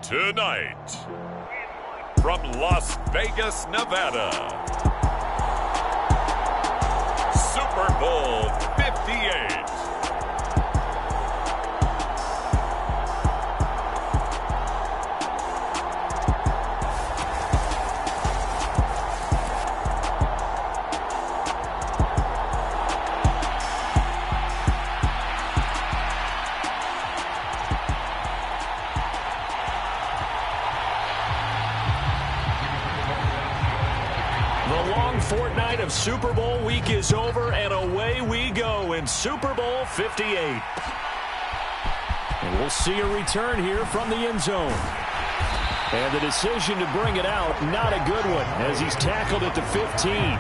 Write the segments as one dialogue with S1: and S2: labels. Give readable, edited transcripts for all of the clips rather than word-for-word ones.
S1: Tonight, from Las Vegas, Nevada, Super Bowl 58.
S2: Fortnight of Super Bowl week is over, and away we go in Super Bowl 58. And we'll see a return here from the end zone. And the decision to bring it out, not a good one, as he's tackled at the 15.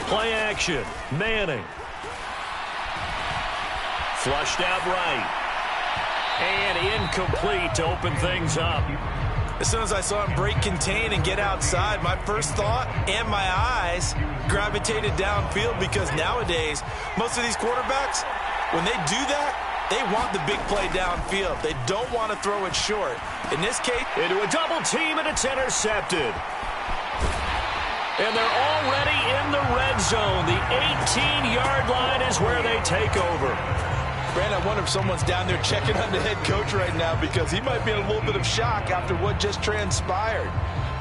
S2: Play action. Manning. Flushed out right. And incomplete to open things up.
S3: As soon as I saw him break contain and get outside, my first thought and my eyes gravitated downfield, because nowadays, most of these quarterbacks, when they do that, they want the big play downfield. They don't want to throw it short. In this case,
S2: into a double team, and it's intercepted. And they're already in the red zone. The 18-yard line is where they take over.
S3: Brandon, I wonder if someone's down there checking on the head coach right now, because he might be in a little bit of shock after what just transpired.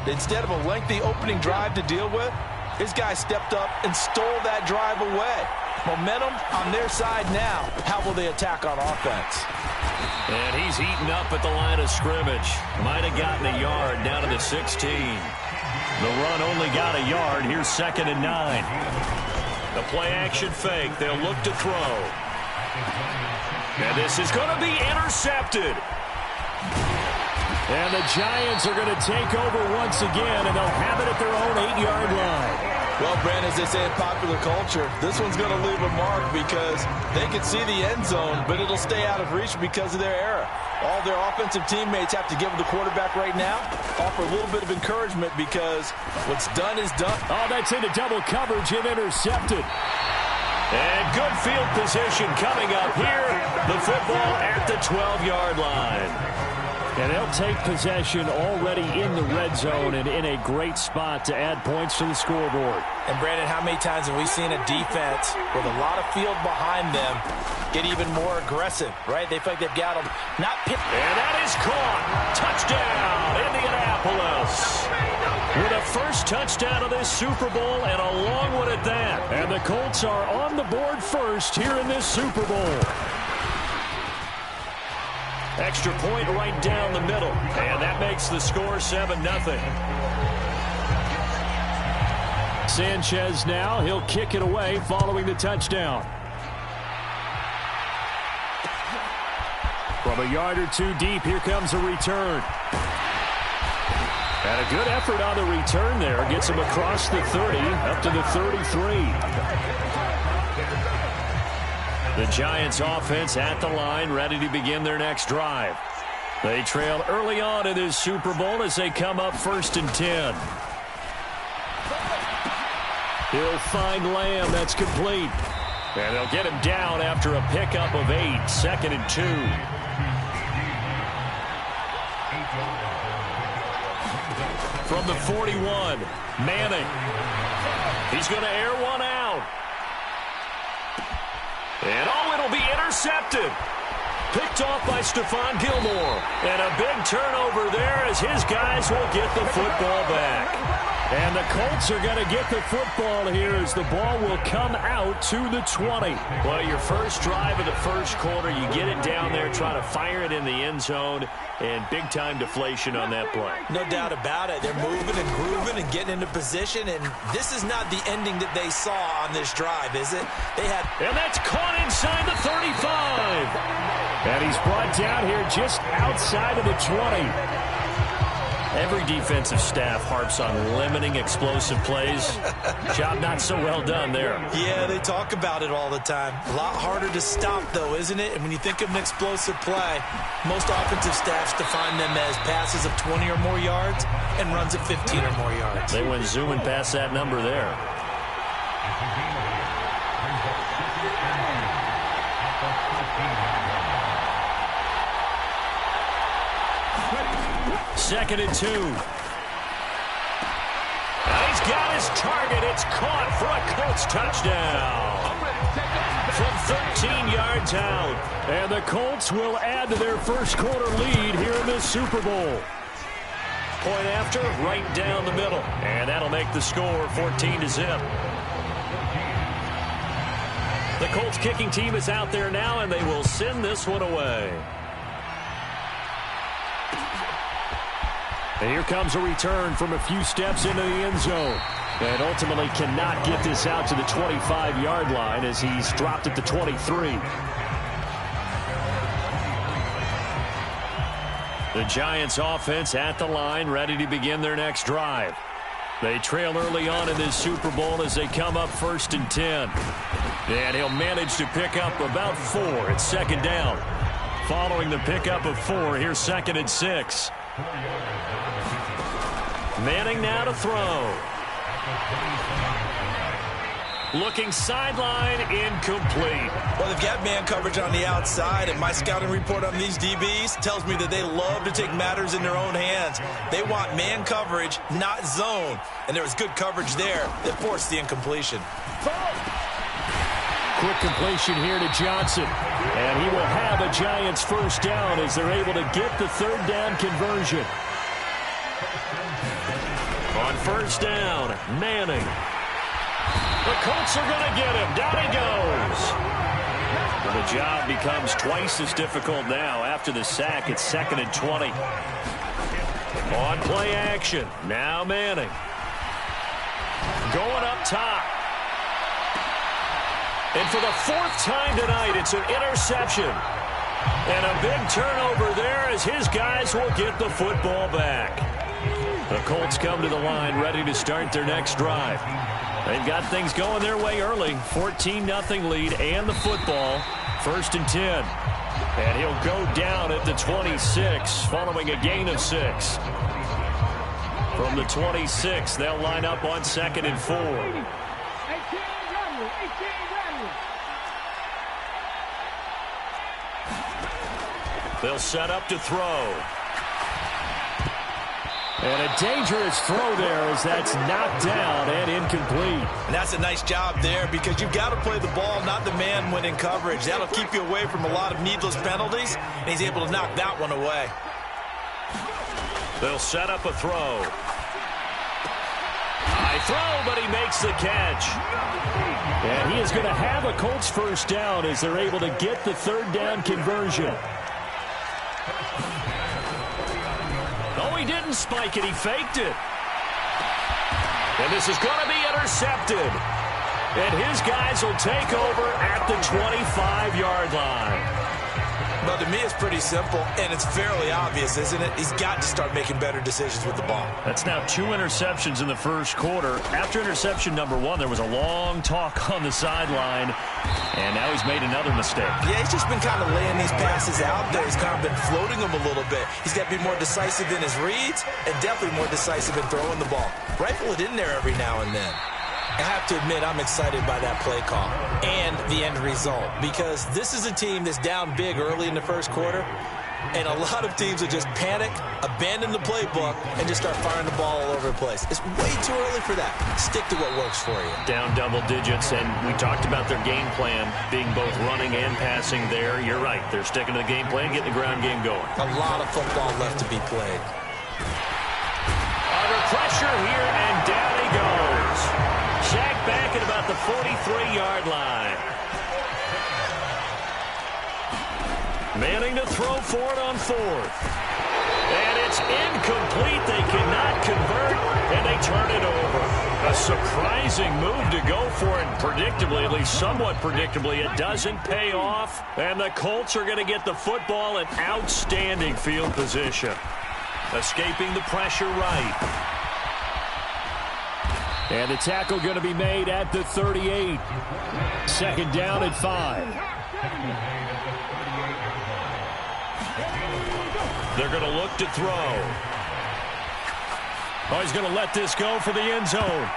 S3: Instead of a lengthy opening drive to deal with, his guy stepped up and stole that drive away. Momentum on their side now. How will they attack on offense?
S2: And he's eaten up at the line of scrimmage. Might have gotten a yard down to the 16. The run only got a yard. Here's 2nd and 9. The play-action fake. They'll look to throw. And this is going to be intercepted. And the Giants are going to take over once again, and they'll have it at their own 8-yard line.
S3: Well, Brandon, as they say in popular culture, this one's going to leave a mark, because they can see the end zone, but it'll stay out of reach because of their error. All their offensive teammates have to give the quarterback right now, offer a little bit of encouragement, because what's done is done.
S2: Oh, that's into double coverage and intercepted. And good field position coming up here. The football at the 12-yard line. And they'll take possession already in the red zone and in a great spot to add points to the scoreboard.
S3: And, Brandon, how many times have we seen a defense with a lot of field behind them get even more aggressive, right? They feel like they've got them not picked.
S2: And that is caught. Touchdown, Indianapolis. With a first touchdown of this Super Bowl, and a long one at that. And the Colts are on the board first here in this Super Bowl. Extra point right down the middle. And that makes the score 7-0. Sanchez now. He'll kick it away following the touchdown. From a yard or two deep, here comes a return. And a good effort on the return there. Gets him across the 30, up to the 33. The Giants offense at the line, ready to begin their next drive. They trail early on in this Super Bowl as they come up 1st and 10. He'll find Lamb. That's complete. And they'll get him down after a pickup of 8. 2nd and 2. From the 41, Manning. He's going to air one out. And, it'll be intercepted. Picked off by Stephon Gilmore. And a big turnover there as his guys will get the football back. And the Colts are going to get the football here as the ball will come out to the 20. Well, your first drive of the first quarter, you get it down there, try to fire it in the end zone, and big-time deflation on that play.
S3: No doubt about it. They're moving and grooving and getting into position, and this is not the ending that they saw on this drive, is it?
S2: And that's caught inside the 35. And he's brought down here just outside of the 20. Every defensive staff harps on limiting explosive plays. Job not so well done there.
S3: Yeah, they talk about it all the time. A lot harder to stop, though, isn't it? And when you think of an explosive play, most offensive staffs define them as passes of 20 or more yards and runs of 15 or more yards.
S2: They went zooming past that number there. Second and 2. He's got his target. It's caught for a Colts touchdown. From 13 yards out. And the Colts will add to their first quarter lead here in this Super Bowl. Point after, right down the middle. And that'll make the score 14-0. The Colts kicking team is out there now, and they will send this one away. And here comes a return from a few steps into the end zone. And ultimately cannot get this out to the 25-yard line as he's dropped at the 23. The Giants offense at the line, ready to begin their next drive. They trail early on in this Super Bowl as they come up 1st and 10. And he'll manage to pick up about 4. It's second down. Following the pickup of 4, here's 2nd and 6. Manning now to throw. Looking sideline, incomplete.
S3: Well, they've got man coverage on the outside, and my scouting report on these DBs tells me that they love to take matters in their own hands. They want man coverage, not zone. And there was good coverage there that forced the incompletion.
S2: Quick completion here to Johnson. And he will have a Giants first down as they're able to get the third down conversion. On first down, Manning. The Colts are going to get him. Down he goes. The job becomes twice as difficult now after the sack. It's 2nd and 20. On play action. Now Manning. Going up top. And for the 4th time tonight, it's an interception. And a big turnover there as his guys will get the football back. The Colts come to the line ready to start their next drive. They've got things going their way early. 14-0 lead and the football. 1st and 10. And he'll go down at the 26 following a gain of 6. From the 26, they'll line up on 2nd and 4. They'll set up to throw. And a dangerous throw there as that's knocked down and incomplete.
S3: And that's a nice job there because you've got to play the ball, not the man when in coverage. That'll keep you away from a lot of needless penalties, and he's able to knock that one away.
S2: They'll set up a throw. High throw, but he makes the catch. And he is going to have a Colts first down as they're able to get the third down conversion. Oh, he didn't spike it. He faked it. And this is going to be intercepted. And his guys will take over at the 25-yard line.
S3: Well, to me, it's pretty simple, and it's fairly obvious, isn't it? He's got to start making better decisions with the ball.
S2: That's now 2 interceptions in the first quarter. After interception number 1, there was a long talk on the sideline, and now he's made another mistake. Yeah,
S3: he's just been kind of laying these passes out there. He's kind of been floating them a little bit. He's got to be more decisive in his reads and definitely more decisive in throwing the ball. Rifle it in there every now and then. I have to admit, I'm excited by that play call and the end result because this is a team that's down big early in the first quarter, and a lot of teams will just panic, abandon the playbook, and just start firing the ball all over the place. It's way too early for that. Stick to what works for you.
S2: Down double digits, and we talked about their game plan being both running and passing there. You're right. They're sticking to the game plan, getting the ground game going.
S3: A lot of football left to be played.
S2: Under pressure here, and down he goes. Sacked back at about the 43-yard line. Manning to throw for it on 4th. And it's incomplete. They cannot convert, and they turn it over. A surprising move to go for it. Predictably, at least somewhat predictably, it doesn't pay off. And the Colts are going to get the football in outstanding field position. Escaping the pressure right. And the tackle going to be made at the 38. Second down and 5. They're going to look to throw. Oh, he's going to let this go for the end zone.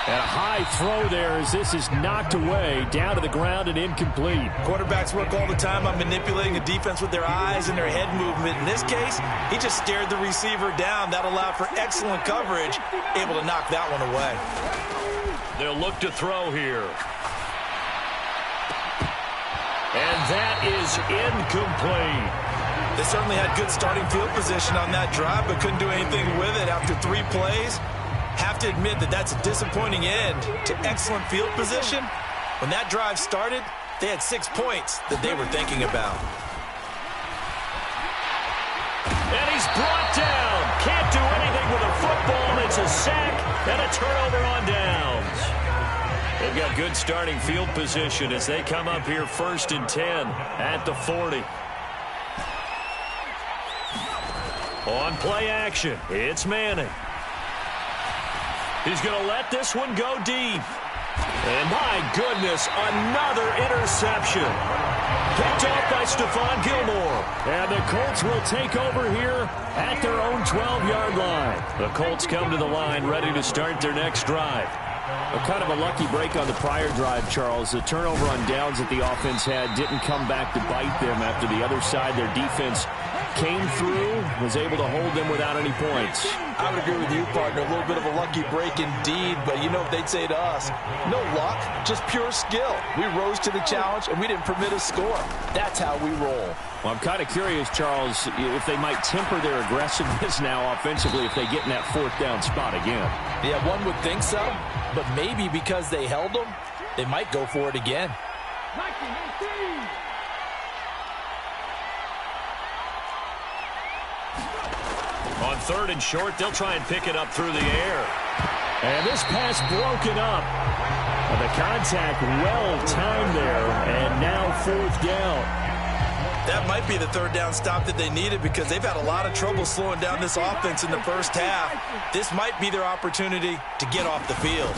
S2: And a high throw there as this is knocked away, down to the ground and incomplete.
S3: Quarterbacks work all the time on manipulating a defense with their eyes and their head movement. In this case, he just stared the receiver down. That allowed for excellent coverage, able to knock that one away.
S2: They'll look to throw here. And that is incomplete.
S3: They certainly had good starting field position on that drive, but couldn't do anything with it after 3 plays. Have to admit that that's a disappointing end to excellent field position. When that drive started, they had 6 points that they were thinking about.
S2: And he's brought down. Can't do anything with a football. It's a sack and a turnover on downs. They've got good starting field position as they come up here 1st and 10 at the 40. On play action, it's Manning. He's going to let this one go deep. And my goodness, another interception. Picked off by Stephon Gilmore. And the Colts will take over here at their own 12-yard line. The Colts come to the line ready to start their next drive. A kind of a lucky break on the prior drive, Charles. The turnover on downs that the offense had didn't come back to bite them after the other side. Their defense came through, was able to hold them without any points.
S3: I would agree with you, partner. A little bit of a lucky break indeed, but you know what they'd say to us? No luck, just pure skill. We rose to the challenge, and we didn't permit a score. That's how we roll.
S2: Well, I'm kind of curious, Charles, if they might temper their aggressiveness now offensively if they get in that 4th down spot again.
S3: Yeah, one would think so, but maybe because they held them, they might go for it again.
S2: On 3rd and short, they'll try and pick it up through the air. And this pass broken up. And the contact well-timed there, and now 4th down.
S3: That might be the 3rd down stop that they needed because they've had a lot of trouble slowing down this offense in the first half. This might be their opportunity to get off the field.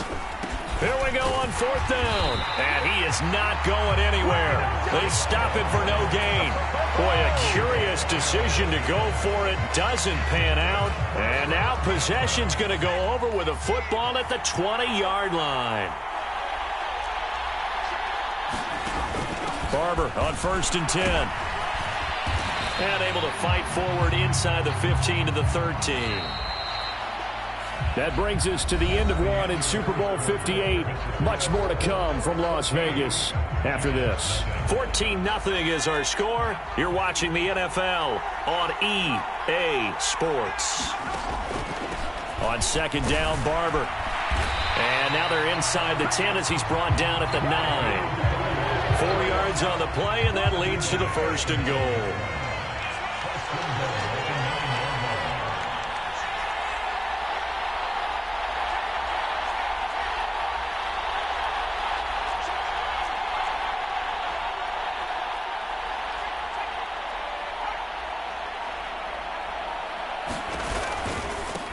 S2: Here we go on 4th down. And he is not going anywhere. They stop it for no gain. Boy, a curious decision to go for it. Doesn't pan out. And now possession's going to go over with a football at the 20-yard line. Barber on 1st and 10. And able to fight forward inside the 15 to the 13. That brings us to the end of one in Super Bowl 58. Much more to come from Las Vegas after this. 14-0 is our score. You're watching the NFL on EA Sports. On 2nd down, Barber. And now they're inside the 10 as he's brought down at the 9. 4 yards on the play, and that leads to the 1st and goal.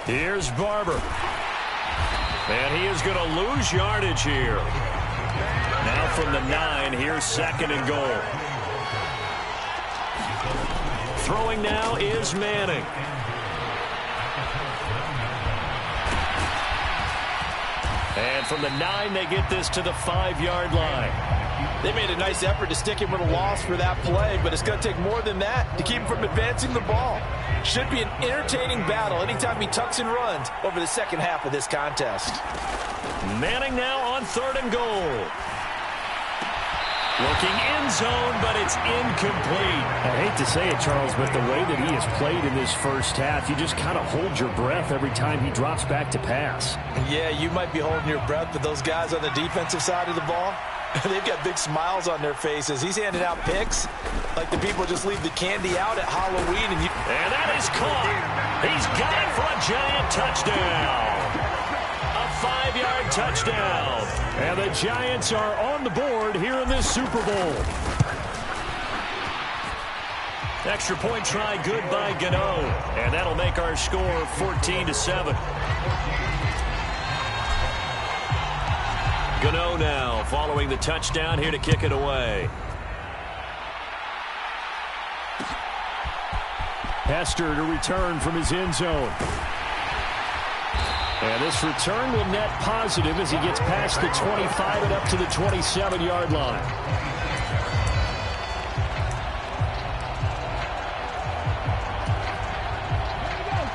S2: Here's Barber. And he is going to lose yardage here. Now from the 9, here's 2nd and goal. Throwing now is Manning. And from the 9, they get this to the 5-yard line.
S3: They made a nice effort to stick him with a loss for that play, but it's going to take more than that to keep him from advancing the ball. Should be an entertaining battle anytime he tucks and runs over the second half of this contest.
S2: Manning now on 3rd and goal. Looking end zone, but it's incomplete. I hate to say it, Charles, but the way that he has played in this first half, you just kind of hold your breath every time he drops back to pass.
S3: Yeah, you might be holding your breath, but those guys on the defensive side of the ball, they've got big smiles on their faces. He's handing out picks like the people just leave the candy out at Halloween.
S2: And that is caught. He's got it for a giant touchdown. A 5-yard touchdown. And the Giants are on the board here in this Super Bowl. Extra point try good by Gano. And that'll make our score 14-7. Gano now following the touchdown here to kick it away. Hester to return from his end zone. And this return will net positive as he gets past the 25 and up to the 27-yard line.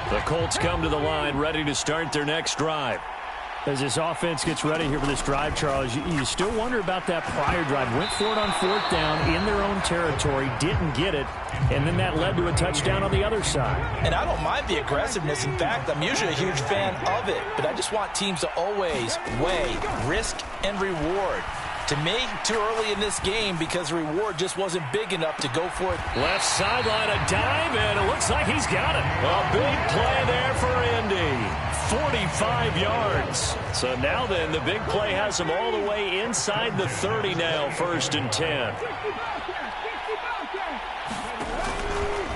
S2: The Colts come to the line ready to start their next drive. As this offense gets ready here for this drive, Charles, you still wonder about that prior drive. Went for it on 4th down in their own territory, didn't get it, and then that led to a touchdown on the other side.
S3: And I don't mind the aggressiveness. In fact, I'm usually a huge fan of it, but I just want teams to always weigh risk and reward. To me, too early in this game because the reward just wasn't big enough to go for it.
S2: Left sideline, a dive, and it looks like he's got it. A big play there for Indy. 45 yards. So now then, the big play has him all the way inside the 30 now, 1st and 10.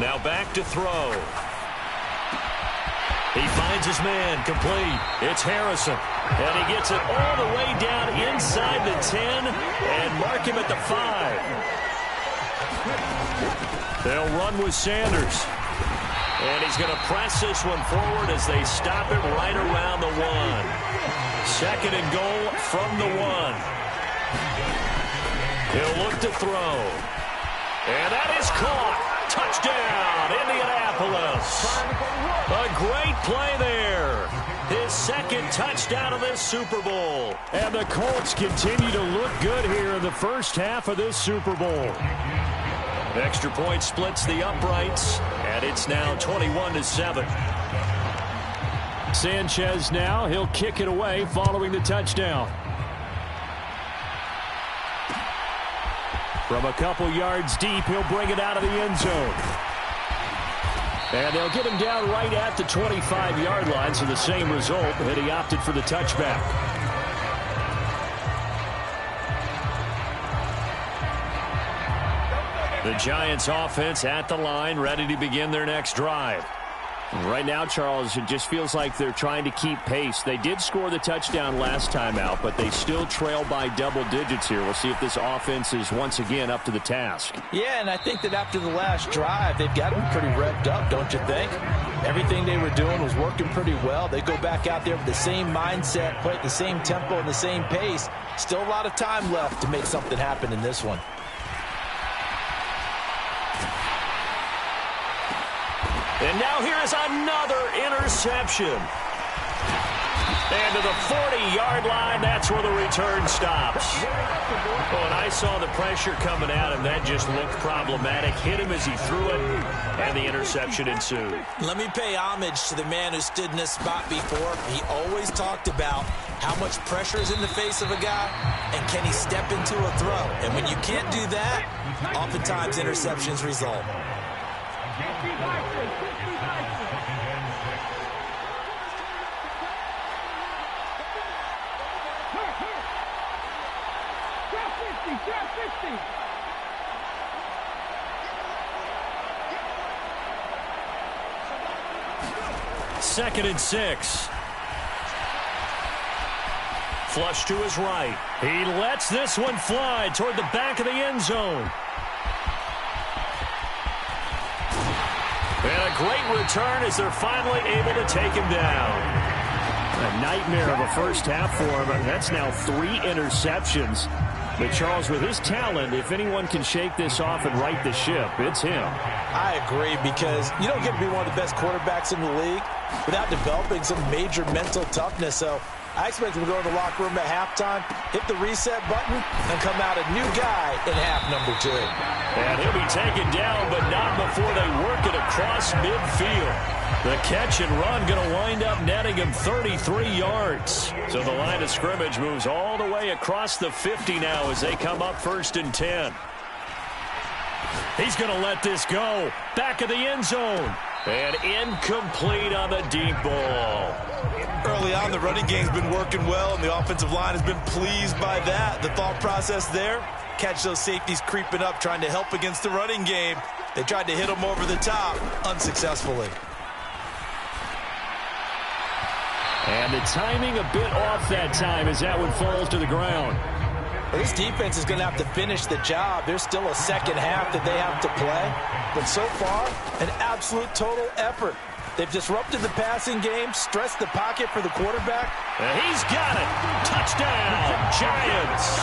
S2: Now back to throw. He finds his man, complete. It's Harrison. And he gets it all the way down inside the 10 and mark him at the 5. They'll run with Sanders. And he's going to press this one forward as they stop it right around the 1. 2nd and goal from the 1. He'll look to throw. And that is caught. Touchdown, Indianapolis. A great play there. His 2nd touchdown of this Super Bowl. And the Colts continue to look good here in the first half of this Super Bowl. Extra point splits the uprights, and it's now 21-7. Sanchez now, he'll kick it away following the touchdown. From a couple yards deep, he'll bring it out of the end zone. And they'll get him down right at the 25-yard line, so the same result, and he opted for the touchback. The Giants offense at the line, ready to begin their next drive. Right now, Charles, it just feels like they're trying to keep pace. They did score the touchdown last time out, but they still trail by double digits here. We'll see if this offense is once again up to the task.
S3: Yeah, and I think that after the last drive, they've got them pretty revved up, don't you think? Everything they were doing was working pretty well. They go back out there with the same mindset, play at the same tempo and the same pace. Still a lot of time left to make something happen in this one.
S2: And now here is another interception. And to the 40-yard line, that's where the return stops. Oh, and I saw the pressure coming at him. That just looked problematic. Hit him as he threw it, and the interception ensued.
S4: Let me pay homage to the man who stood in this spot before. He always talked about how much pressure is in the face of a guy, and can he step into a throw. And when you can't do that, oftentimes interceptions result.
S2: Second and 6. Flush to his right. He lets this one fly toward the back of the end zone. And a great return as they're finally able to take him down. A nightmare of a first half for him. That's now 3 interceptions. But Charles, with his talent, if anyone can shake this off and right the ship, it's him.
S3: I agree, because you don't get to be one of the best quarterbacks in the league without developing some major mental toughness. So I expect him to go in the locker room at halftime, hit the reset button, and come out a new guy in half number 2.
S2: And he'll be taken down, but not before they work it across midfield. The catch and run going to wind up netting him 33 yards. So the line of scrimmage moves all the way across the 50 now as they come up 1st and 10. He's going to let this go. Back of the end zone. And incomplete on the deep ball.
S3: Early on, the running game's been working well, and the offensive line has been pleased by that. The thought process there, Catch those safeties creeping up, trying to help against the running game. They tried to hit him over the top, unsuccessfully.
S2: And the timing a bit off that time as that one falls to the ground.
S3: Well, this defense is going to have to finish the job. There's still a second half that they have to play. But so far, an absolute total effort. They've disrupted the passing game, stressed the pocket for the quarterback.
S2: And he's got it. Touchdown, Giants.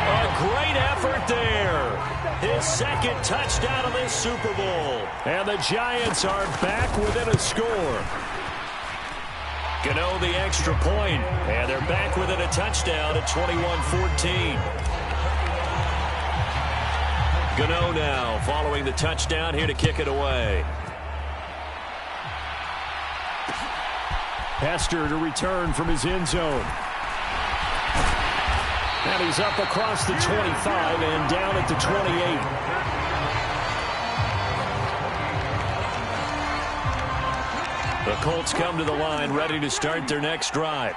S2: A great effort there. His second touchdown of this Super Bowl. And the Giants are back within a score. Gano the extra point, and they're back within a touchdown at 21-14. Gano now following the touchdown here to kick it away. Hester to return from his end zone. And he's up across the 25 and down at the 28. The Colts come to the line ready to start their next drive.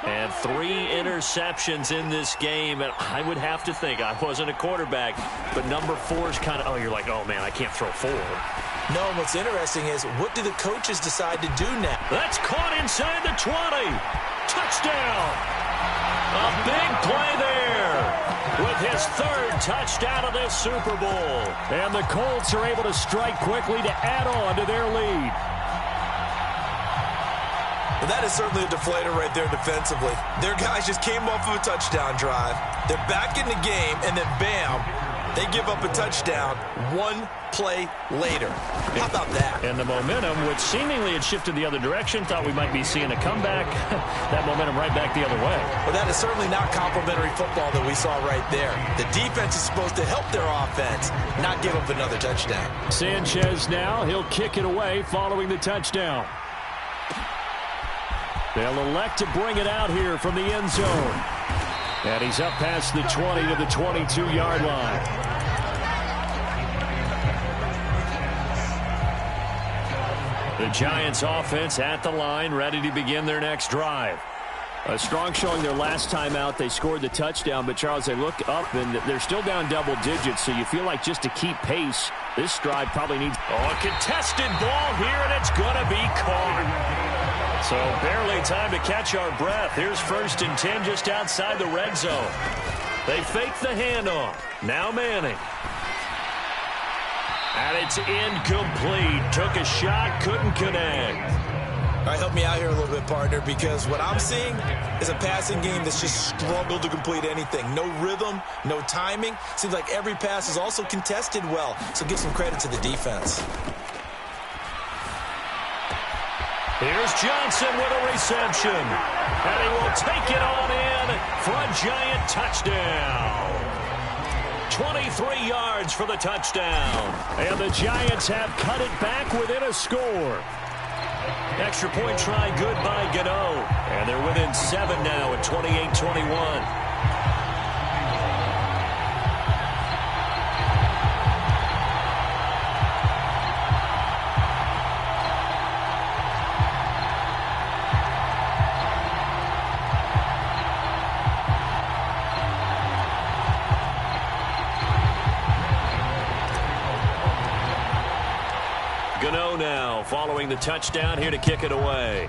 S2: And 3 interceptions in this game. And I would have to think, I wasn't a quarterback, but number 4 is kind of, oh, you're like, oh, man, I can't throw 4.
S3: No, and what's interesting is, what do the coaches decide to do now?
S2: That's caught inside the 20. Touchdown. A big play there with his 3rd touchdown of this Super Bowl. And the Colts are able to strike quickly to add on to their lead.
S3: Well, that is certainly a deflator right there defensively. Their guys just came off of a touchdown drive. They're back in the game, and then bam, they give up a touchdown 1 play later. How about that?
S2: And the momentum, which seemingly had shifted the other direction, thought we might be seeing a comeback. That momentum right back the other way.
S3: Well, that is certainly not complimentary football that we saw right there. The defense is supposed to help their offense, not give up another touchdown.
S2: Sanchez now, he'll kick it away following the touchdown. They'll elect to bring it out here from the end zone. And he's up past the 20 to the 22-yard line. The Giants offense at the line, ready to begin their next drive. A strong showing their last time out. They scored the touchdown, but Charles, they look up and they're still down double digits, so you feel like just to keep pace, this drive probably needs a contested ball here, and it's going to be caught. So barely time to catch our breath. Here's 1st and 10 just outside the red zone. They fake the handoff. Now Manning. And it's incomplete. Took a shot, couldn't connect.
S3: All right, help me out here a little bit, partner, because what I'm seeing is a passing game that's just struggled to complete anything. No rhythm, no timing. Seems like every pass is also contested well, so give some credit to the defense.
S2: Here's Johnson with a reception. And he will take it on in for a Giant touchdown. 23 yards for the touchdown. And the Giants have cut it back within a score. Extra point try good by Gano. And they're within 7 now at 28-21. Gano now following the touchdown here to kick it away.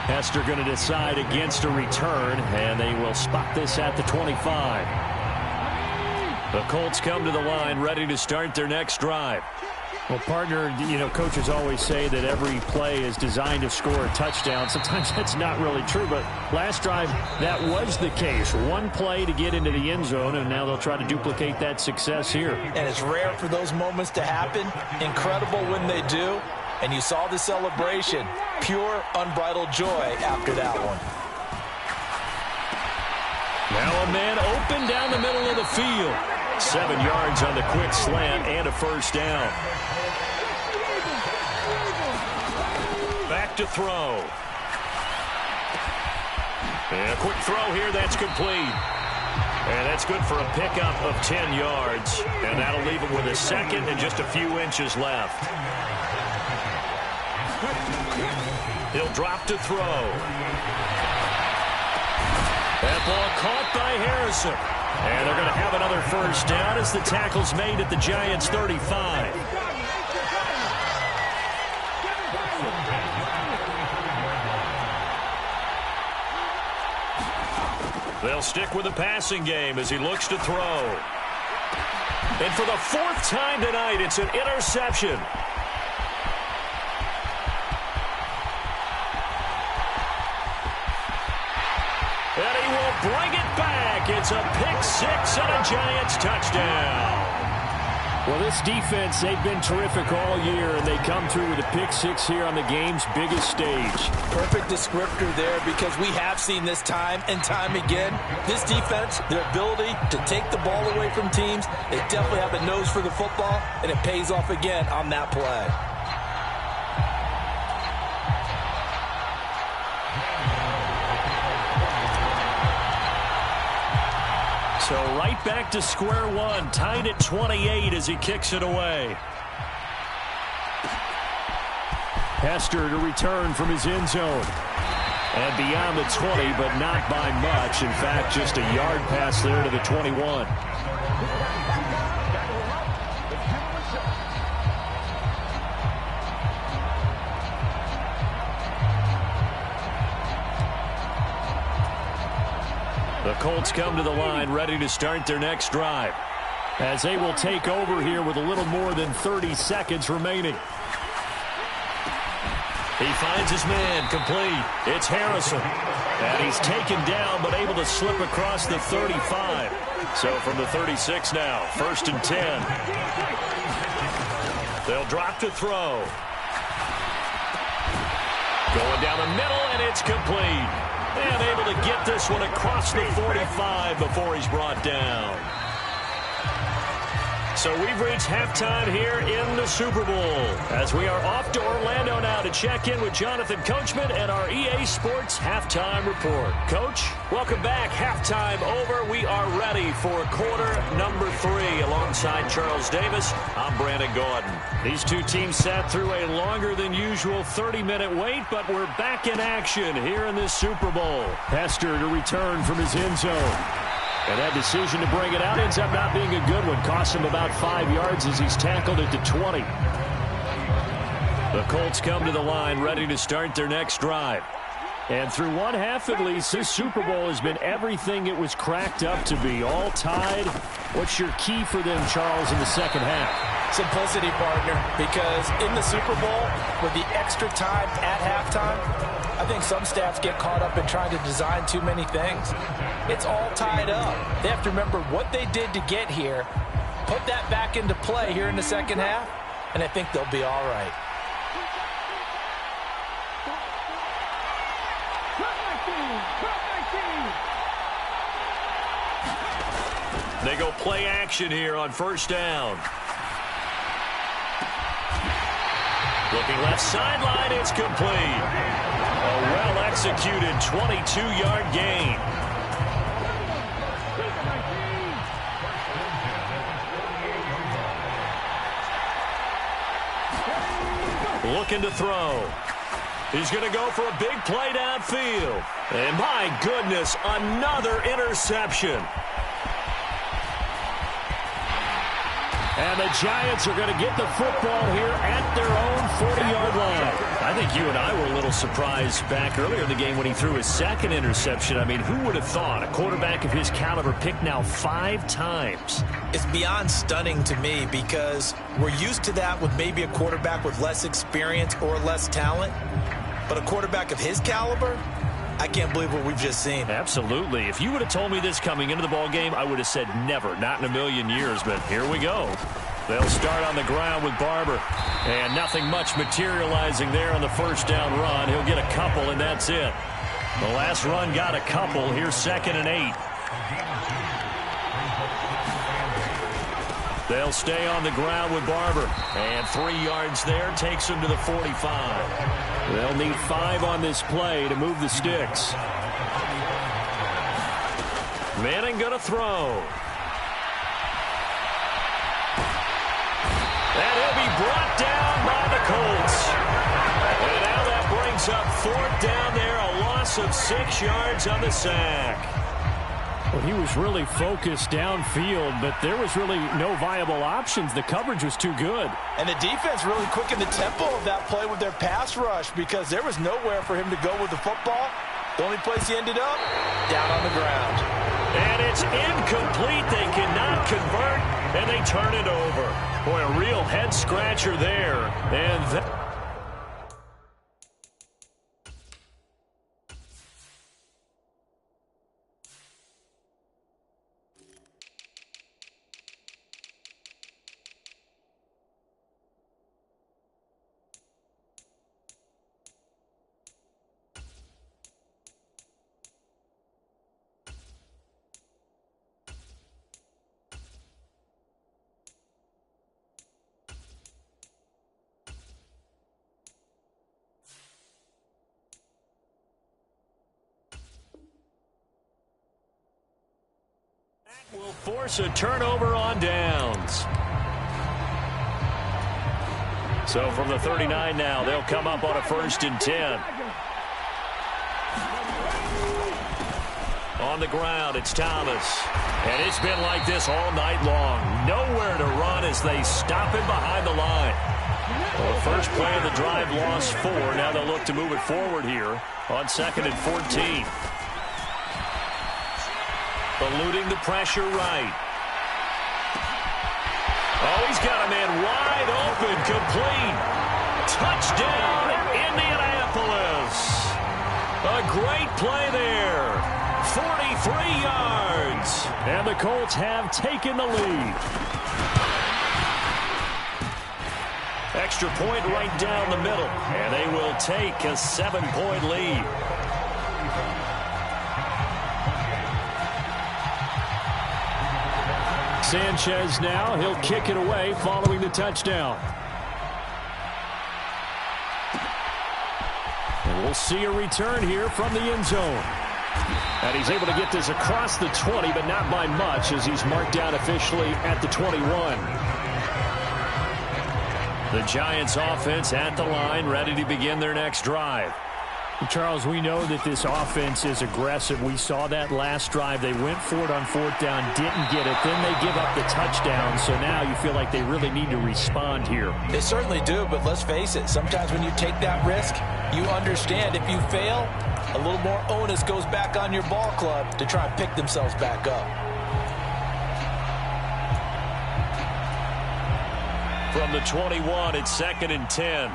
S2: Hester going to decide against a return, and they will spot this at the 25. The Colts come to the line ready to start their next drive. Well, partner, you know, coaches always say that every play is designed to score a touchdown. Sometimes that's not really true, but last drive, that was the case. 1 play to get into the end zone, and now they'll try to duplicate that success here.
S3: And it's rare for those moments to happen. Incredible when they do. And you saw the celebration. Pure, unbridled joy after that one.
S2: Now a man open down the middle of the field. 7 yards on the quick slant and a first down. Back to throw. And a quick throw here, that's complete. And that's good for a pickup of 10 yards. And that'll leave him with a second and just a few inches left. He'll drop to throw. That ball caught by Harrison. And they're going to have another first down as the tackle's made at the Giants' 35. They'll stick with the passing game as he looks to throw. And for the fourth time tonight, it's an interception. And he will bring it back. It's a pick six and a Giants touchdown.
S5: Well, this defense, they've been terrific all year, and they come through with a pick six here on the game's biggest stage.
S3: Perfect descriptor there, because we have seen this time and time again. This defense, their ability to take the ball away from teams, they definitely have a nose for the football, and it pays off again on that play.
S2: So right back to square one, tied at 28 as he kicks it away.
S5: Hester to return from his end zone. And beyond the 20, but not by much. In fact, just a yard pass there to the 21.
S2: The Colts come to the line ready to start their next drive,
S5: as they will take over here with a little more than 30 seconds remaining.
S2: He finds his man complete. It's Harrison. And he's taken down but able to slip across the 35. So from the 36 now, 1st and 10. They'll drop to throw. Going down the middle, and it's complete. And able to get this one across the 45 before he's brought down. So we've reached halftime here in the Super Bowl as we are off to Orlando now to check in with Jonathan Coachman and our EA Sports Halftime Report. Coach, welcome back. Halftime over. We are ready for quarter number 3 alongside Charles Davis. I'm Brandon Gordon. These two teams sat through a longer than usual 30-minute wait, but we're back in action here in this Super Bowl.
S5: Hester to return from his end zone. And that decision to bring it out ends up not being a good one. Costs him about 5 yards as he's tackled at the 20.
S2: The Colts come to the line ready to start their next drive.
S5: And through one half at least, this Super Bowl has been everything it was cracked up to be. All tied. What's your key for them, Charles, in the second half?
S3: Simplicity, partner, because in the Super Bowl, with the extra time at halftime, I think some staffs get caught up in trying to design too many things. It's all tied up. They have to remember what they did to get here, put that back into play here in the second half, and I think they'll be all right.
S2: They go play action here on first down. Looking left sideline, it's complete. A well-executed 22-yard gain. Looking to throw. He's going to go for a big play downfield. And my goodness, another interception.
S5: And the Giants are going to get the football here at their own 40-yard line.
S2: I think you and I were a little surprised back earlier in the game when he threw his second interception. I mean, who would have thought a quarterback of his caliber picked now 5 times?
S4: It's beyond stunning to me because we're used to that with maybe a quarterback with less experience or less talent. But a quarterback of his caliber, I can't believe what we've just seen.
S2: Absolutely. If you would have told me this coming into the ball game, I would have said never, not in a million years. But here we go. They'll start on the ground with Barber. And nothing much materializing there on the first down run. He'll get a couple, and that's it. The last run got a couple. Here's 2nd and 8. They'll stay on the ground with Barber. And 3 yards there takes him to the 45.
S5: They'll need 5 on this play to move the sticks.
S2: Manning going to throw. And he'll be brought down by the Colts. And now that brings brings up fourth down there, a loss of 6 yards on the sack.
S5: Well, he was really focused downfield, but there was really no viable options. The coverage was too good.
S3: And the defense really quickened the tempo of that play with their pass rush because there was nowhere for him to go with the football. The only place he ended up, down on the ground.
S2: And it's incomplete. They cannot convert, and they turn it over. Boy, a real head-scratcher there. And that... will force a turnover on downs. So from the 39 now, they'll come up on a 1st and 10. On the ground, it's Thomas. And it's been like this all night long. Nowhere to run as they stop him behind the line. Well, the first play of the drive lost 4. Now they'll look to move it forward here on 2nd and 14. Eluding the pressure right. Oh, he's got a man wide open, complete. Touchdown, Indianapolis. A great play there. 43 yards.
S5: And the Colts have taken the lead.
S2: Extra point right down the middle. And they will take a 7-point lead.
S5: Sanchez now, he'll kick it away following the touchdown. And we'll see a return here from the end zone. And he's able to get this across the 20, but not by much as he's marked down officially at the 21.
S2: The Giants offense at the line, ready to begin their next drive.
S5: Charles, we know that this offense is aggressive. We saw that last drive. They went for it on 4th down, didn't get it. Then they give up the touchdown. So now you feel like they really need to respond here.
S3: They certainly do, but let's face it. Sometimes when you take that risk, you understand if you fail, a little more onus goes back on your ball club to try and pick themselves back up.
S2: From the 21, it's 2nd and 10.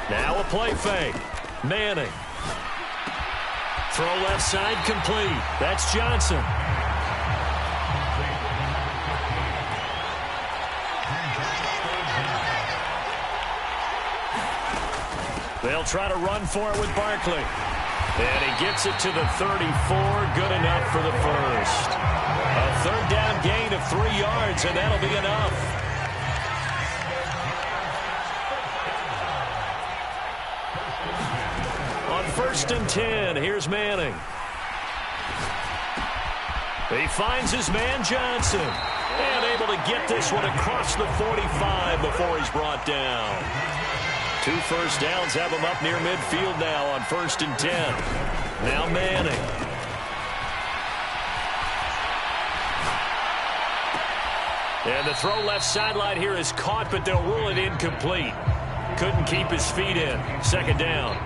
S2: Now a play fake. Manning. Throw left side complete. That's Johnson. They'll try to run for it with Barkley. And he gets it to the 34. Good enough for the first. A 3rd down gain of 3 yards, and that'll be enough. On 1st and 10, here's Manning. He finds his man Johnson. And able to get this one across the 45 before he's brought down. 2 first downs have him up near midfield now on 1st and 10. Now Manning. And the throw left sideline here is caught, but they'll rule it incomplete. Couldn't keep his feet in. 2nd down.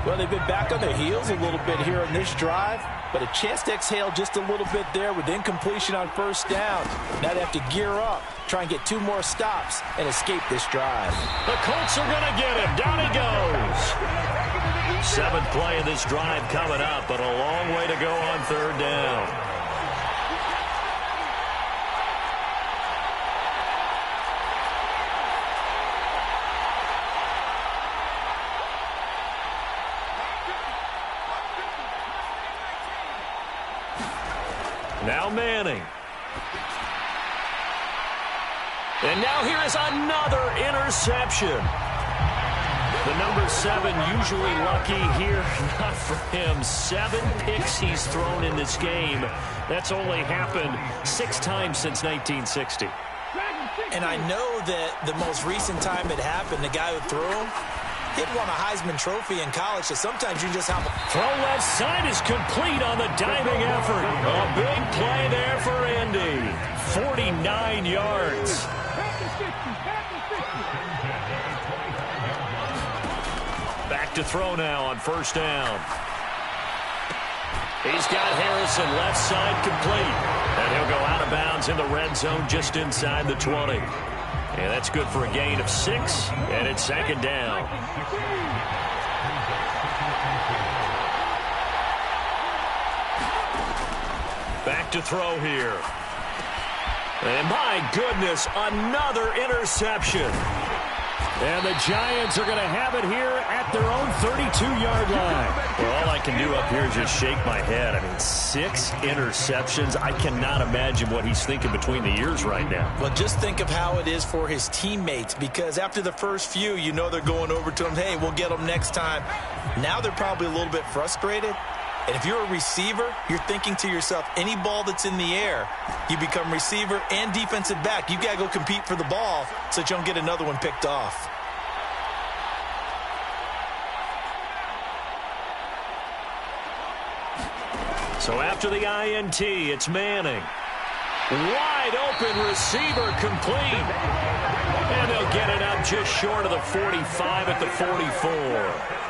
S3: Well, they've been back on their heels a little bit here in this drive, but a chance to exhale just a little bit there with incompletion on 1st down. Now they have to gear up, try and get 2 more stops, and escape this drive.
S2: The Colts are going to get him. Down he goes. 7th play of this drive coming up, but a long way to go on 3rd down. Now Manning. And now here is another interception. The number 7 usually lucky here. Not for him. 7 picks he's thrown in this game. That's only happened 6 times since 1960.
S4: And I know that the most recent time it happened, the guy who threw him, he'd won a Heisman Trophy in college, so sometimes you just have a...
S2: Throw left side is complete on the diving effort. A big play there for Indy. 49 yards. Back to throw now on first down. He's got Harrison left side complete. And he'll go out of bounds in the red zone just inside the 20. And that's good for a gain of 6, and it's second down. Back to throw here. And my goodness, another interception. And the Giants are going to have it here at their own 32-yard line. Well, all I can do up here is just shake my head. I mean, 6 interceptions. I cannot imagine what he's thinking between the ears right now.
S4: Well, just think of how it is for his teammates, because after the first few, you know they're going over to him, hey, we'll get them next time. Now they're probably a little bit frustrated. And if you're a receiver, you're thinking to yourself, any ball that's in the air, you become receiver and defensive back. You got to go compete for the ball so that you don't get another one picked off.
S2: So after the INT, it's Manning. Wide open receiver complete. And they'll get it up just short of the 45 at the 44.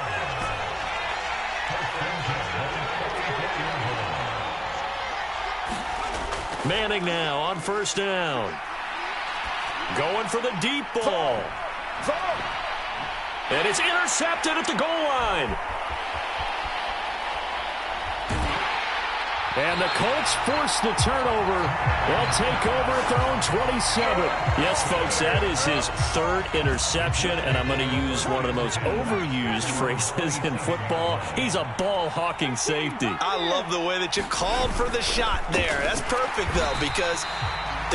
S2: Manning now on first down. Going for the deep ball. And it's intercepted at the goal line. And the Colts force the turnover. They'll take over at their own 27. Yes, folks, that is his 3rd interception, and I'm going to use one of the most overused phrases in football. He's a ball-hawking safety.
S4: I love the way that you called for the shot there. That's perfect, though, because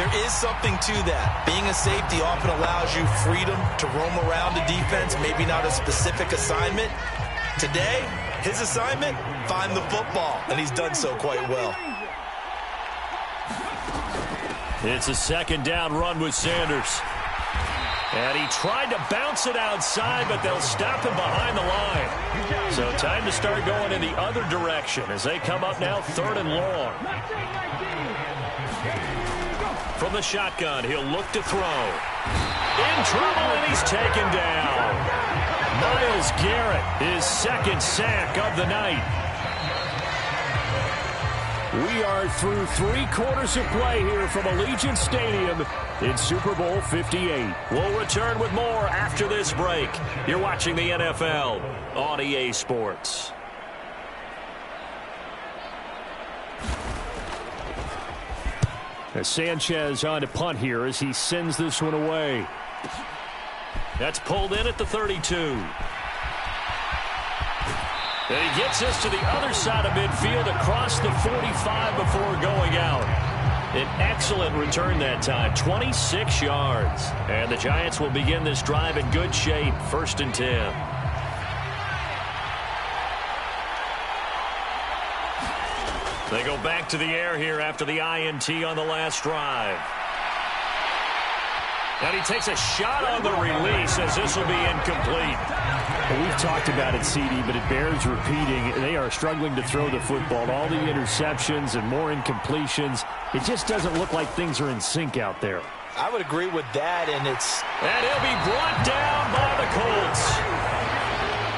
S4: there is something to that. Being a safety often allows you freedom to roam around the defense, maybe not a specific assignment. Today, his assignment, find the football, and he's done so quite well.
S2: It's a second down run with Sanders. And he tried to bounce it outside, but they'll stop him behind the line. So time to start going in the other direction as they come up now 3rd and long. From the shotgun, he'll look to throw. In trouble, and he's taken down. Myles Garrett, his 2nd sack of the night. We are through 3 quarters of play here from Allegiant Stadium in Super Bowl 58. We'll return with more after this break. You're watching the NFL on EA Sports. As Sanchez on to punt here as he sends this one away. That's pulled in at the 32. And he gets this to the other side of midfield across the 45 before going out. An excellent return that time, 26 yards. And the Giants will begin this drive in good shape, 1st and 10. They go back to the air here after the INT on the last drive. And he takes a shot on the release as this will be incomplete.
S5: Well, we've talked about it, CD, but it bears repeating. They are struggling to throw the football. All the interceptions and more incompletions. It just doesn't look like things are in sync out there.
S4: I would agree with that, and
S2: he'll be brought down by the Colts.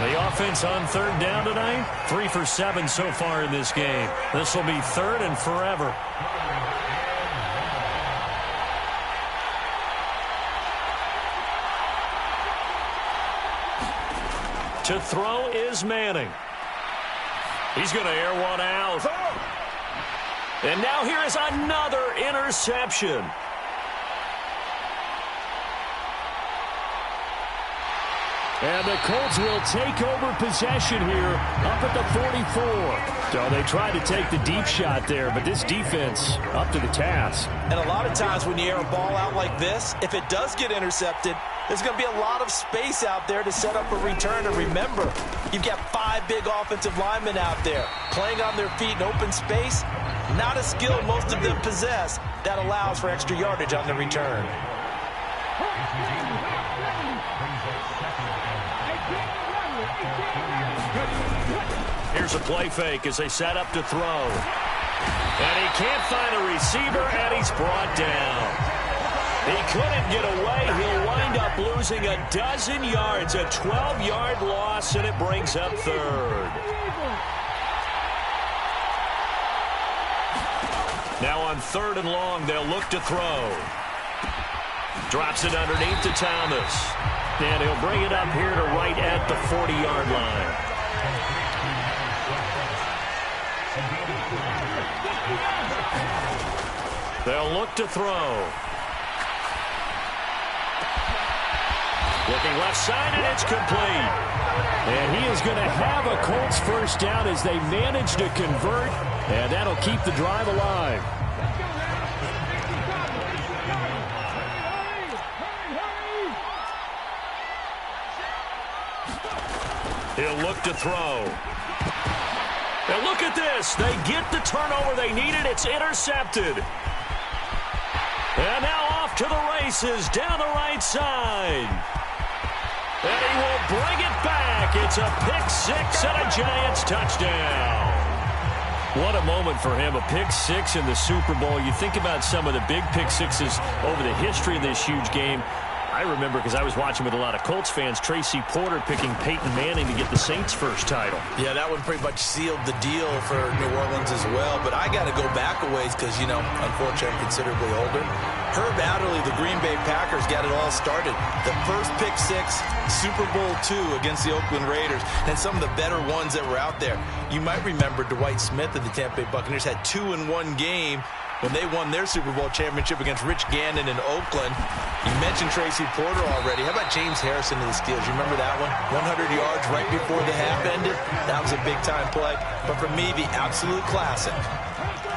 S2: The offense on 3rd down tonight, 3 for 7 so far in this game. This will be 3rd and forever. To throw is Manning. He's going to air one out. And now here is another interception. And the Colts will take over possession here up at the 44. So they tried to take the deep shot there, but this defense up to the task.
S4: And a lot of times when you air a ball out like this, if it does get intercepted, there's going to be a lot of space out there to set up a return. And remember, you've got 5 big offensive linemen out there playing on their feet in open space. Not a skill most of them possess that allows for extra yardage on the return.
S2: Here's a play fake as they set up to throw. And he can't find a receiver, and he's brought down. He couldn't get away. He'll wind up losing a dozen yards, a 12-yard loss, and it brings up third. Now on 3rd and long, they'll look to throw. Drops it underneath to Thomas. And he'll bring it up here to right at the 40-yard line. They'll look to throw. Looking left side, and it's complete. And he is going to have a Colts first down as they manage to convert, and that'll keep the drive alive. He'll look to throw. And look at this. They get the turnover they needed. It's intercepted. And now off to the races down the right side. And he will bring it back. It's a pick six and a Giants touchdown. What a moment for him, a pick six in the Super Bowl. You think about some of the big pick sixes over the history of this huge game. I remember, because I was watching with a lot of Colts fans, Tracy Porter picking Peyton Manning to get the Saints' first title.
S4: Yeah, that one pretty much sealed the deal for New Orleans as well. But I got to go back a ways because, you know, unfortunately, I'm considerably older. Herb Adderley, the Green Bay Packers, got it all started. The first pick six, Super Bowl II against the Oakland Raiders, and some of the better ones that were out there. You might remember Dwight Smith of the Tampa Bay Buccaneers had 2 in one game when they won their Super Bowl championship against Rich Gannon in Oakland. You mentioned Tracy Porter already. How about James Harrison of the Steelers? You remember that one? 100 yards right before the half ended. That was a big-time play. But for me, the absolute classic,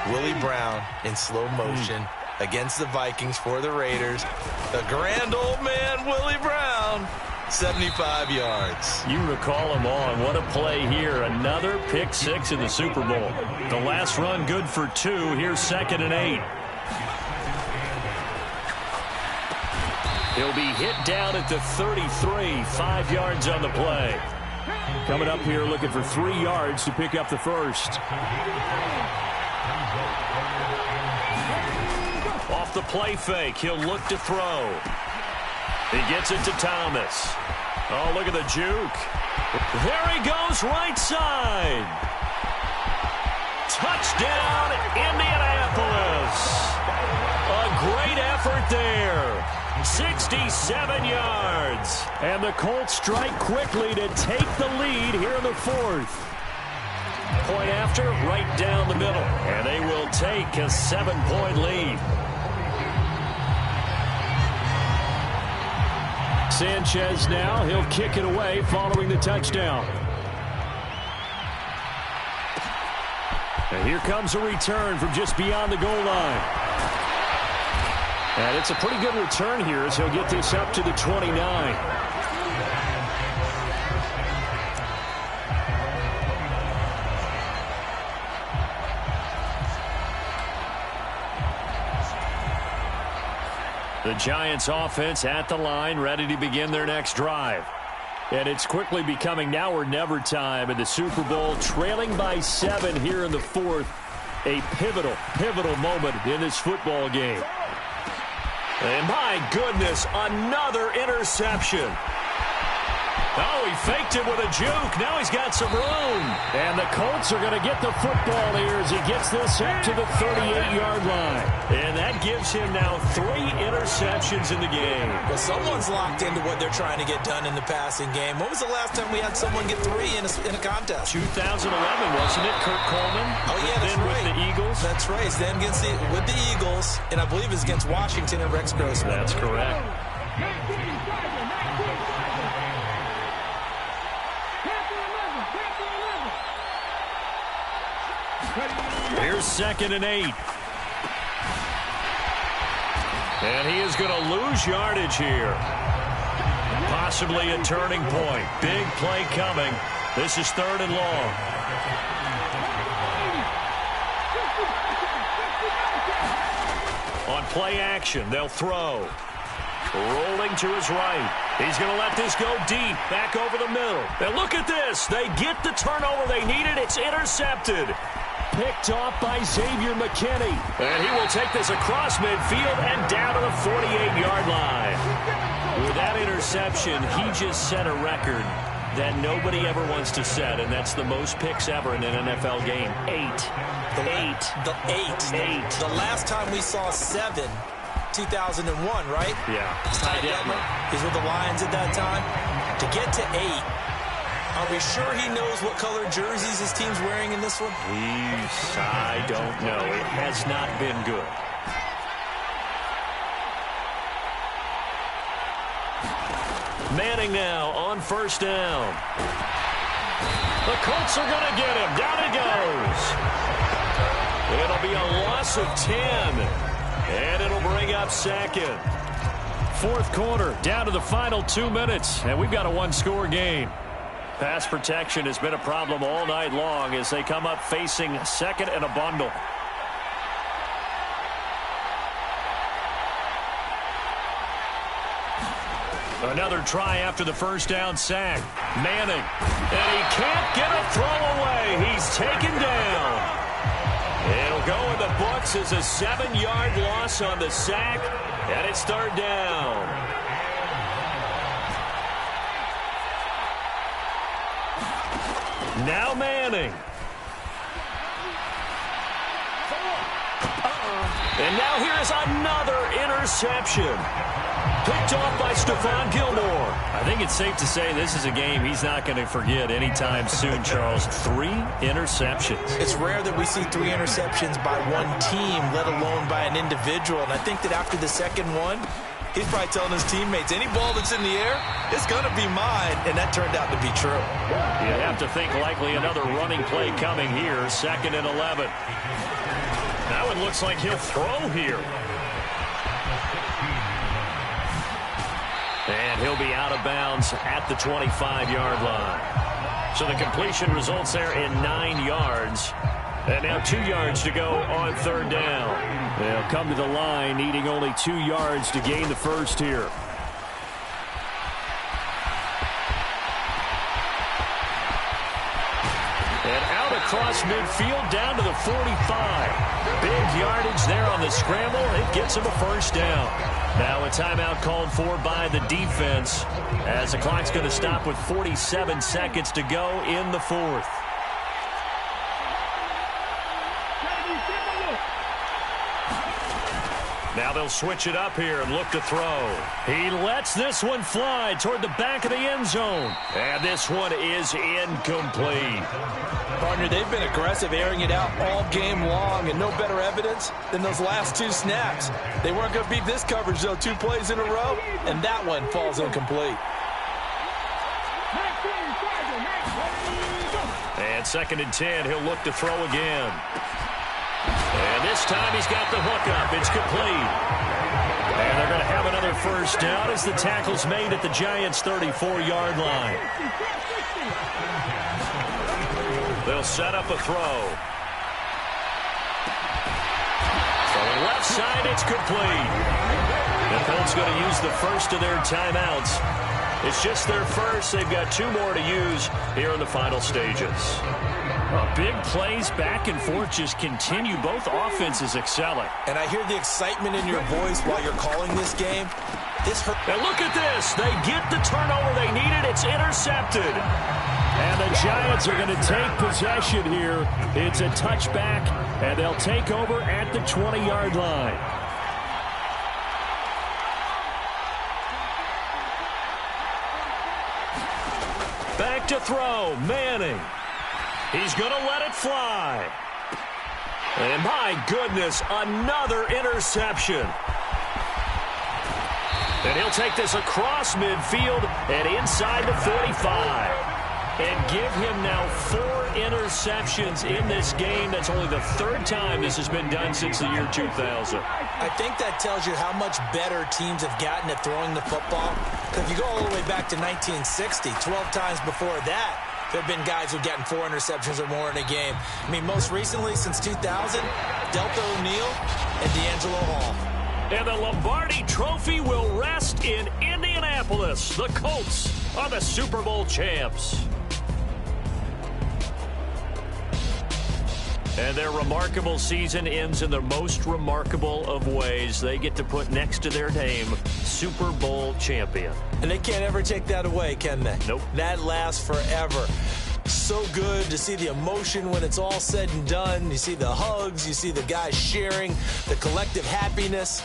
S4: Willie Brown in slow motion against the Vikings for the Raiders. The grand old man, Willie Brown, 75 yards.
S2: You recall them all, and what a play here. Another pick six in the Super Bowl. The last run good for 2. Here's 2nd and 8. He'll be hit down at the 33, 5 yards on the play. Coming up here looking for 3 yards to pick up the first. Off the play fake, he'll look to throw. He gets it to Thomas. Oh, look at the juke. There he goes, right side. Touchdown, Indianapolis. A great effort there. 67 yards. And the Colts strike quickly to take the lead here in the 4th. Point after, right down the middle. And they will take a 7-point lead. Sanchez now, he'll kick it away following the touchdown. And here comes a return from just beyond the goal line. And it's a pretty good return here as he'll get this up to the 29. The Giants offense at the line, ready to begin their next drive. And it's quickly becoming now or never time in the Super Bowl, trailing by 7 here in the 4th. A pivotal moment in this football game. And my goodness, another interception. Oh, he faked it with a juke. Now he's got some room. And the Colts are going to get the football here as he gets this up to the 38-yard line. And that gives him now 3 interceptions in the game.
S4: Well, someone's locked into what they're trying to get done in the passing game. When was the last time we had someone get 3 in a contest?
S2: 2011, wasn't it? Kurt Coleman?
S4: Oh, yeah, that's right.
S2: With the Eagles?
S4: That's right. It's then with the Eagles, and I believe it's against Washington and Rex Grossman.
S2: That's correct. Here's 2nd and 8. And he is going to lose yardage here. Possibly a turning point. Big play coming. This is 3rd and long. On play action, they'll throw. Rolling to his right. He's going to let this go deep, back over the middle. And look at this. They get the turnover they needed. It's intercepted. Picked off by Xavier McKinney. And he will take this across midfield and down to the 48-yard line. With that interception, he just set a record that nobody ever wants to set, and that's the most picks ever in an NFL game. 8.
S4: The last time we saw 7, 2001, right?
S2: Yeah.
S4: Ty Detmer. He's with the Lions at that time. To get to 8, are we sure he knows what color jerseys his team's wearing in this one?
S2: I don't know. It has not been good. Manning now on first down. The Colts are going to get him. Down he goes. It'll be a loss of 10. And it'll bring up second.
S5: Fourth quarter, down to the final 2 minutes, and we've got a one-score game.
S2: Pass protection has been a problem all night long as they come up facing second and a bundle. Another try after the first down sack. Manning. And he can't get a throw away. He's taken down. It'll go in the books as a 7-yard loss on the sack. And it's third down. Now Manning. And now here is another interception. Picked off by Stephon Gilmore.
S5: I think it's safe to say this is a game he's not going to forget anytime soon, Charles. 3 interceptions.
S4: It's rare that we see 3 interceptions by one team, let alone by an individual. And I think that after the second one, he's probably telling his teammates, any ball that's in the air, it's going to be mine. And that turned out to be true.
S2: You have to think likely another running play coming here. 2nd and 11. Now it looks like he'll throw here. And he'll be out of bounds at the 25-yard line. So the completion results there in 9 yards. And now 2 yards to go on third down.
S5: They'll come to the line needing only 2 yards to gain the first here.
S2: And out across midfield down to the 45. Big yardage there on the scramble. It gets him a first down. Now a timeout called for by the defense as the clock's going to stop with 47 seconds to go in the fourth. Now they'll switch it up here and look to throw. He lets this one fly toward the back of the end zone. And this one is incomplete.
S3: Partner, they've been aggressive, airing it out all game long, and no better evidence than those last 2 snaps. They weren't going to beat this coverage, though, 2 plays in a row, and that one falls incomplete.
S2: And 2nd and 10, he'll look to throw again. And this time he's got the hookup. It's complete. And they're going to have another first down as the tackle's made at the Giants' 34-yard line. They'll set up a throw. From the left side, it's complete. The Colts going to use the first of their timeouts. It's just their first. They've got 2 more to use here in the final stages.
S5: Big plays back and forth just continue. Both offenses excelling.
S4: And I hear the excitement in your voice while you're calling this game.
S2: And look at this. They get the turnover they needed. It's intercepted.
S5: And the Giants are going to take possession here. It's a touchback, and they'll take over at the 20-yard line.
S2: Back to throw. Manning. He's going to let it fly. And my goodness, another interception. And he'll take this across midfield and inside the 45. And give him now 4 interceptions in this game. That's only the 3rd time this has been done since the year 2000.
S4: I think that tells you how much better teams have gotten at throwing the football. Because if you go all the way back to 1960, 12 times before that, there have been guys who've gotten 4 interceptions or more in a game. I mean, most recently, since 2000, Delta O'Neal and D'Angelo Hall.
S2: And the Lombardi Trophy will rest in Indianapolis. The Colts are the Super Bowl champs. And their remarkable season ends in the most remarkable of ways. They get to put next to their name, Super Bowl champion.
S4: And they can't ever take that away, can they?
S2: Nope.
S4: That lasts forever. So good to see the emotion when it's all said and done. You see the hugs, you see the guys sharing, the collective happiness.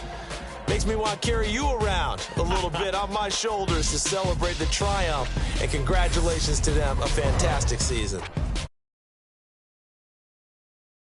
S4: Makes me want to carry you around a little bit on my shoulders to celebrate the triumph. And congratulations to them, a fantastic season.